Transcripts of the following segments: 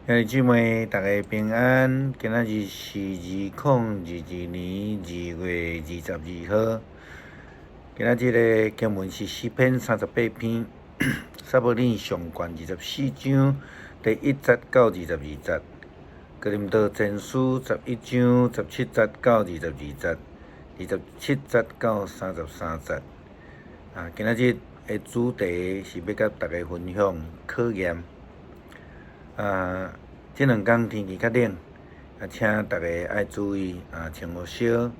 兄弟姊妹，大家平安。今仔日是2022年2月22号。今仔日的经文是诗篇38篇，撒母耳上卷24章第1节到22节，哥林多前书11章17节到22节，27节到33节。今仔日的主题是要甲大家分享考验。这两天天气较冷，请大家爱注意穿好少，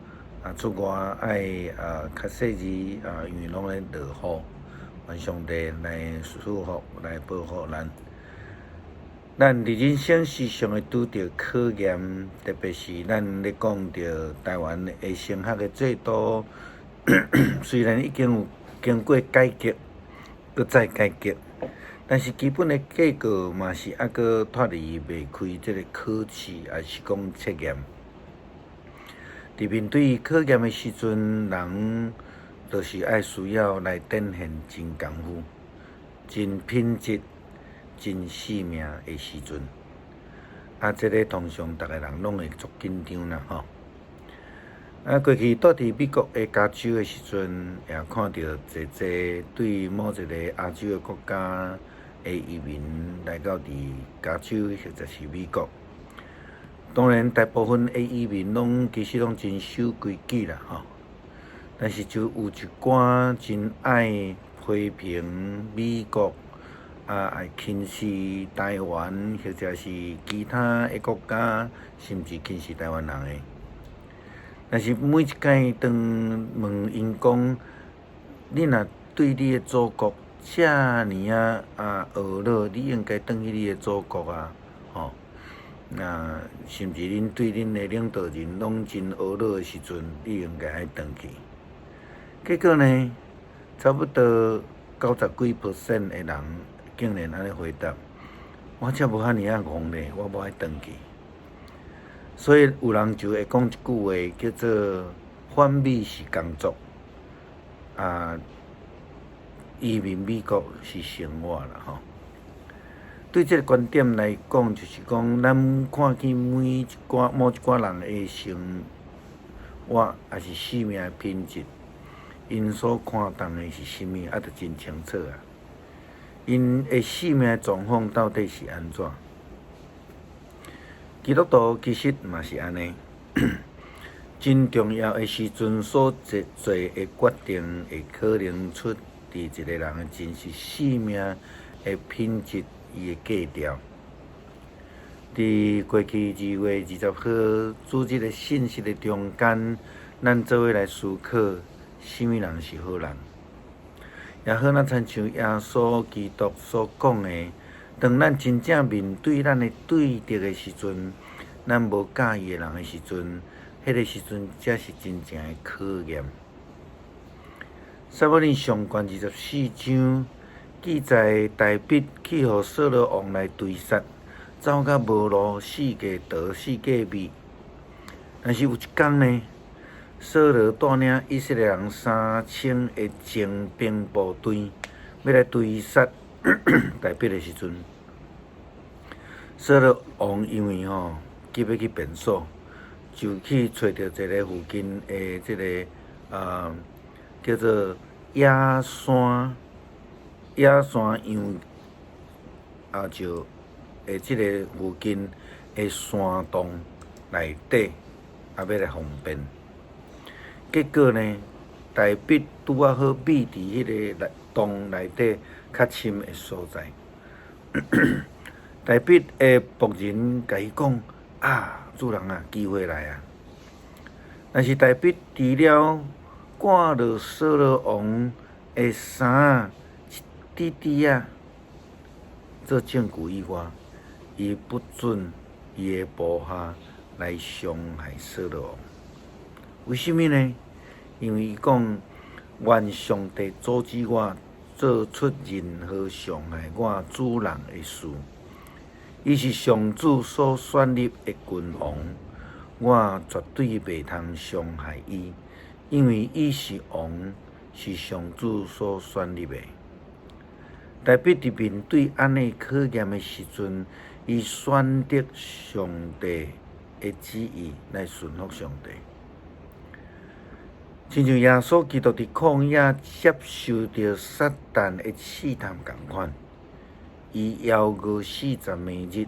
出外爱较细致因为拢咧落雨，愿上帝来祝福来保护咱。咱伫人生时常会拄着考验，特别是咱咧讲着台湾的升学的制度，虽然已经有经过改革，搁再改革。但是基本的结果嘛是还阁脱离袂开这个考试，还是讲测验。伫面对考验的时阵，人就是爱需要来展现真功夫、真品质、真性命的时阵。这个通常逐个人拢会足紧张啦吼。过去住伫美国的加州的时阵，也看到侪对某一个亚洲的国家的移民来到伫加州或者是美国。当然，大部分的移民其实拢真守规矩啦吼。但是就有一寡真爱批评美国，爱轻视台湾或者是其他的国家，甚至轻视台湾人的。但是每一届当问因讲，你若对你的祖国遮尔恶劣，你应该转去你的祖国吼。甚至恁对恁的领导人拢真恶劣的时阵，你应该爱转去。结果呢，差不多90几%的人竟然安尼回答：我遮无遐尔戆咧，我无爱转去。所以有人就会讲一句话，叫做“反美是工作”，移民美国是生活啦吼。对这个观点来讲，就是讲咱看见某一寡人的生活还是生命的品质，因所看重的是啥物，就真清楚啊。因的生命的状况到底是安怎？基督徒其实嘛是安尼，真重要的时阵所做的决定，会可能出伫一个人的真实生命的品质，伊的格调。伫过去2月20号主这个信息的中间，咱做伙来思考，什么人是好人？也好，咱亲像耶稣基督所讲的。当咱真正面对咱的对敌的时阵，咱无介意的人的时阵，迄个时阵才是真正的考验。撒母耳上卷24章记载，大卫去互扫罗王来追杀，走到无路，四界逃，四界灭。但是有一天呢，扫罗带领以色列人3000的精兵部队，要来追杀大卫的时阵，扫罗王因为急要去便所，就去找到一个附近的这个叫做野山羊就这个附近的山洞内底，要来方便。结果呢，大卫拄好秘伫迄个洞内底较深的所在。大卫的仆人甲伊讲：主人啊，机会来啊！但是大卫除了赶落扫罗王的衫一滴做证据以外，伊不准伊的部下来伤害扫罗王。为什么呢？因为伊讲：愿上帝阻止我做出任何伤害我主人的事。伊是上主所选立的君王，我绝对袂通伤害伊，因为伊是王，是上主所选立的。代表伫面对安尼考验的时阵，伊选择上帝的旨意来顺服上帝。亲像耶稣基督伫旷野接受着撒旦的试探共款，伊熬过40暝日，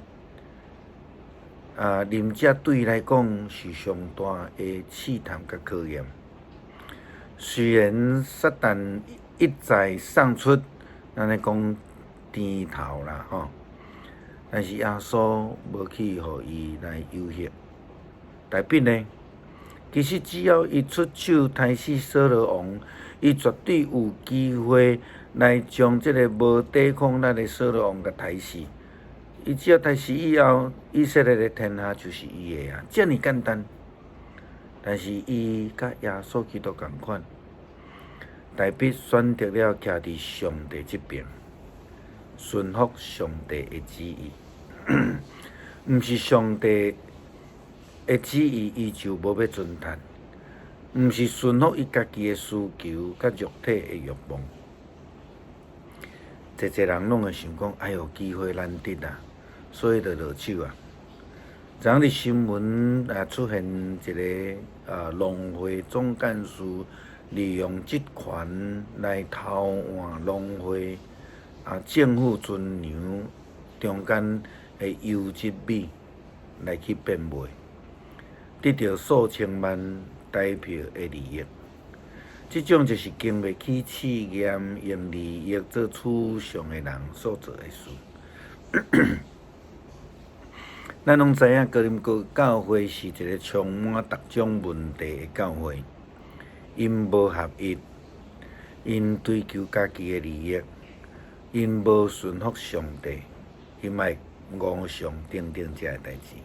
啉这对伊来讲是上大的试探甲考验。虽然撒旦一再送出，咱咧讲甜头啦吼，但是耶稣无去互伊来诱惑。代表呢？其实只要伊出手杀死扫罗王，伊绝对有机会来将这个无抵抗力的扫罗王甲杀死。伊只要杀死以后，以色列的天下就是伊的啊，这么简单。但是伊甲耶稣基督同款，代表选择了徛伫上帝这边，顺服上帝的旨意，毋是上帝的旨意，伊就无要遵趁，毋是顺服伊家己的需求甲肉体的欲望。侪人拢会想讲，哎哟，机会难得啊，所以就落手啊。昨日新闻出现一个农会总干事利用职权来偷换农会政府尊粮中间的优质米来去变卖。得到数千万台票的利益，这种就是经不起试验，用利益做取向的人所做的事。咱拢知影，哥林多教会是一个充满各种问题的教会，因无合一，因追求家己的利益，因无顺服上帝，因爱误上等等这个代志。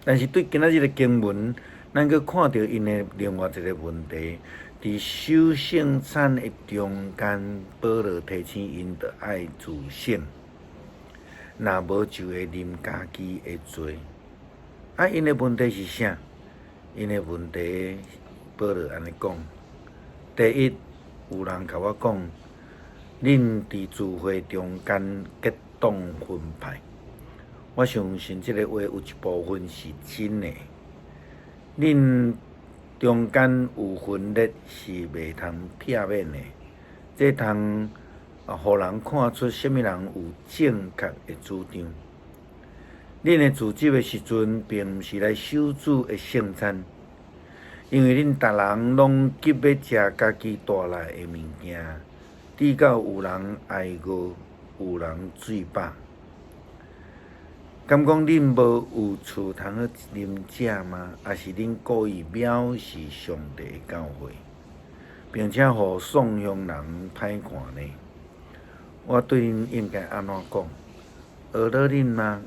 但是对今仔日的经文，咱去看到因的另外一个问题，伫守圣餐的中间，保罗提醒因着爱自省，若无就会啉家己的罪。因的问题是啥？因的问题，保罗安尼讲：第一，有人甲我讲，恁伫聚会中间结党分派。我相信这个话有一部分是真的。恁中间有分裂是袂通避免的，这通互人看出什么人有正确的主张。恁的自执的时阵，并毋是来守主的圣餐，因为恁逐人拢急要食家己带来的物件，直到有人挨饿，有人嘴饱。敢讲恁无有厝通好啉食吗？还是恁故意藐视上帝的教会，并且互送乡人歹看呢？我对恁应该安怎讲？学了恁吗？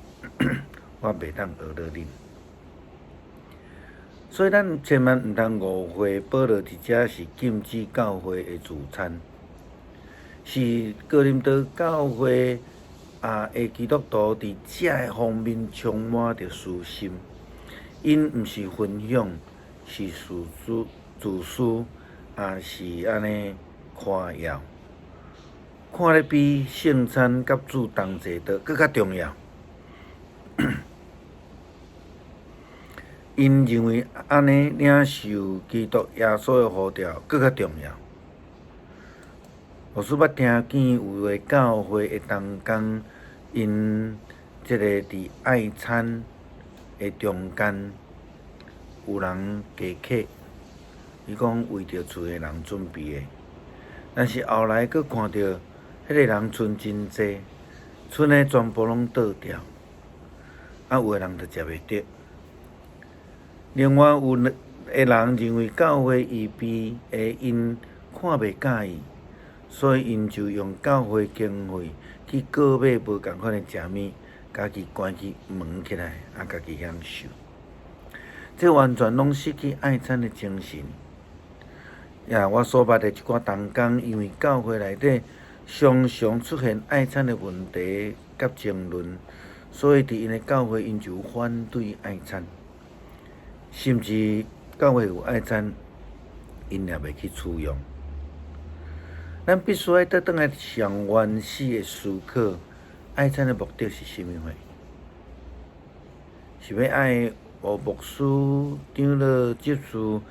我袂当学了恁。所以咱千万毋通误会，保罗伫遮是禁止教会的自餐，是哥林多教会的基督徒伫这个方面充满着私心，因毋是分享，是自私，是安尼夸耀，看咧比圣餐甲主同齐倒更较重要。因认为安尼领受基督耶稣的呼召更较重要。牧师捌听见有个教会的同工，因这个伫爱餐的中间有人加客，伊讲为着厝的人准备的，但是后来佫看到迄个人剩真济，剩的全部拢倒掉，有的人就食袂着。另外有的人认为教会预备的因看袂介意，所以因就用教会经费去购买无共款的食物，家己关起门起来，家己享受。这完全拢失去爱餐的精神。我所捌的一寡同工，因为教会内底常常出现爱餐的问题甲争论，所以伫因的教会，因就反对爱餐。甚至教会有爱餐，因也袂去取用。咱必须要倒转来上原始的思考，爱餐的目的是啥物货？是要爱互牧师、长老、执事、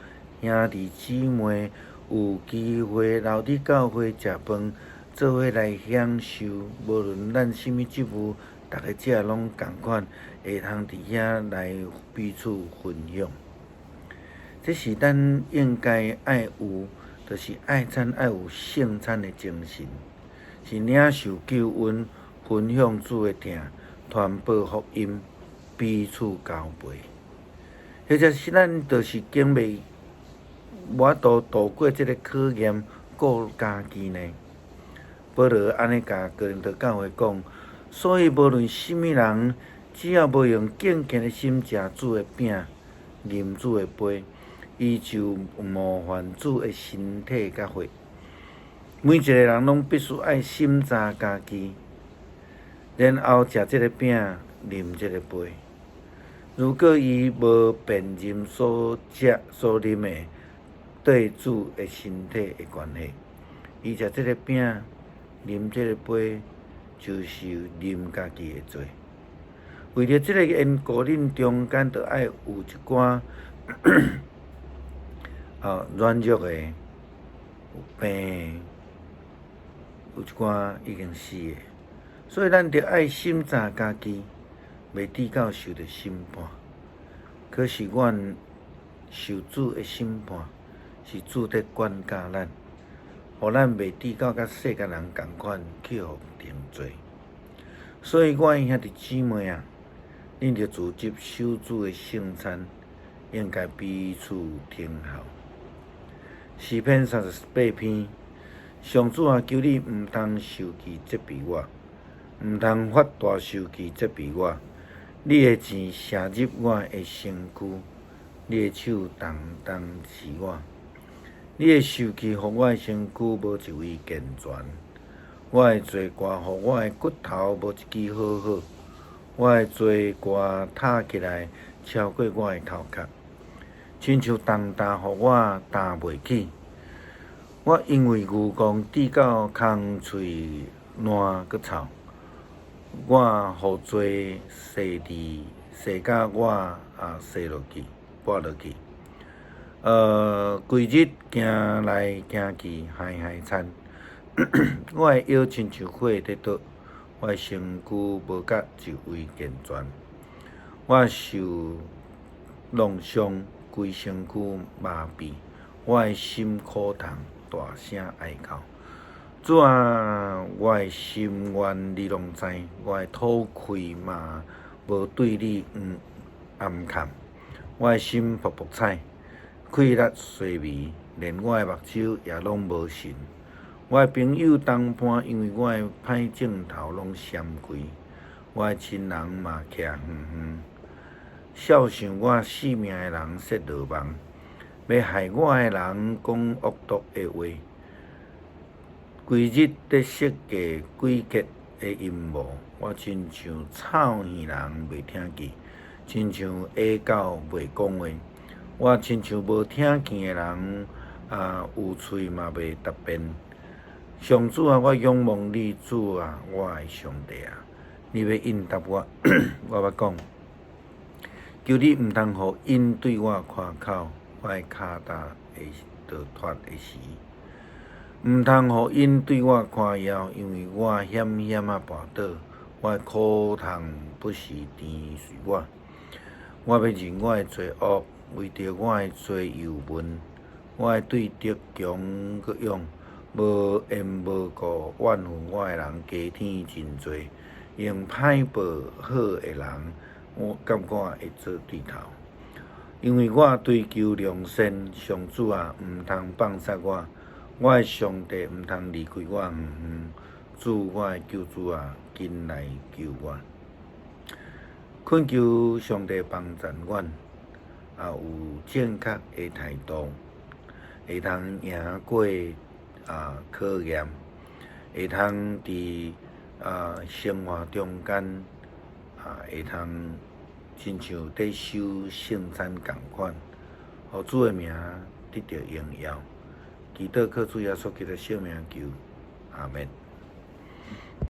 兄弟姊妹有机会留伫教会食饭，做伙来享受，无论咱啥物职务，逐个遮拢共款，会通伫遐来彼此分享。这是咱应该爱有，就是爱餐爱有圣餐的精神，是领受救恩、分享主的疼、传播福音、彼此交陪。或者是咱就是经历无法度度过这个考验，顾家己呢？保罗安尼甲哥林多教会讲，所以无论什么人，只要无用敬虔的心食主的饼、啉主的杯，伊就冒犯主的身体甲血。每一个人拢必须爱审查家己，然后食这个饼、啉这个杯。如果伊无辨认所食所啉的对主的身体的关系，伊食这个饼、啉这个杯，就是啉家己的罪。为了这个因果恁中间，就爱有一寡软弱的、有病的，有一寡已经死的，所以咱着爱审查家己。袂抵到受着审判，可是阮受主的审判，是主在管教咱，互咱袂抵到甲世间人共款去互定罪。所以我兄弟姊妹啊，恁着自接守主的圣餐，应该彼此听候。诗篇38篇，上主啊，求你毋通受气责备我，毋通发大受气责备我。你的钱射入我的身躯，你的手重重持我。你的受气，互我的身躯无一位健全；我的罪过，互我的骨头无一支好好。我的罪过塌起来，超过我的头壳，亲像重担，互我担袂起。我因为牛戆滴到空喙烂佮臭。我互罪洗伫洗甲我洗落去，跋落去。规日行来行去，害害惨。我的腰亲像火在倒，我的身躯无甲一位健全。我受弄伤，规身躯麻痹。我的心苦痛，大声哀求。主啊，我的心愿你拢知，我的吐气嘛无对你暗藏。我的心卜卜彩，气力衰微，连我的目睭也拢无神。我的朋友同伴因为我的歹镜头拢闪开，我的亲人嘛徛远远。笑想我性命的人说落网，要害我的人讲恶毒的话。规日在设计诡计的阴谋，我亲像臭耳人袂听见，亲像下狗袂讲话。我亲像无听见的人，有喙嘛袂答辩。上主啊，我仰望你，主啊，我的上帝啊，你要应答我。我要讲，求你毋通互因对我夸口，我的骹踏会倒脱的时。毋通互因对我夸耀，因为我险险啊跋倒，我的苦痛不时甜随我。我要认我的罪恶，为着我的罪由问，我的对敌强搁勇，无缘无故怨恨我的人加添真多，用歹报好的人，我甲我会做对头。因为我追求良善，上主啊，毋通放杀我。我的上帝毋通离开我远远，主我的救主啊，紧来救我！恳求上帝帮助阮，有正确的态度，会通赢过考验，会通伫生活中间会通亲像在守圣餐共款，互主的名得到荣耀。祈祷靠主耶稣基督的圣名求，阿门。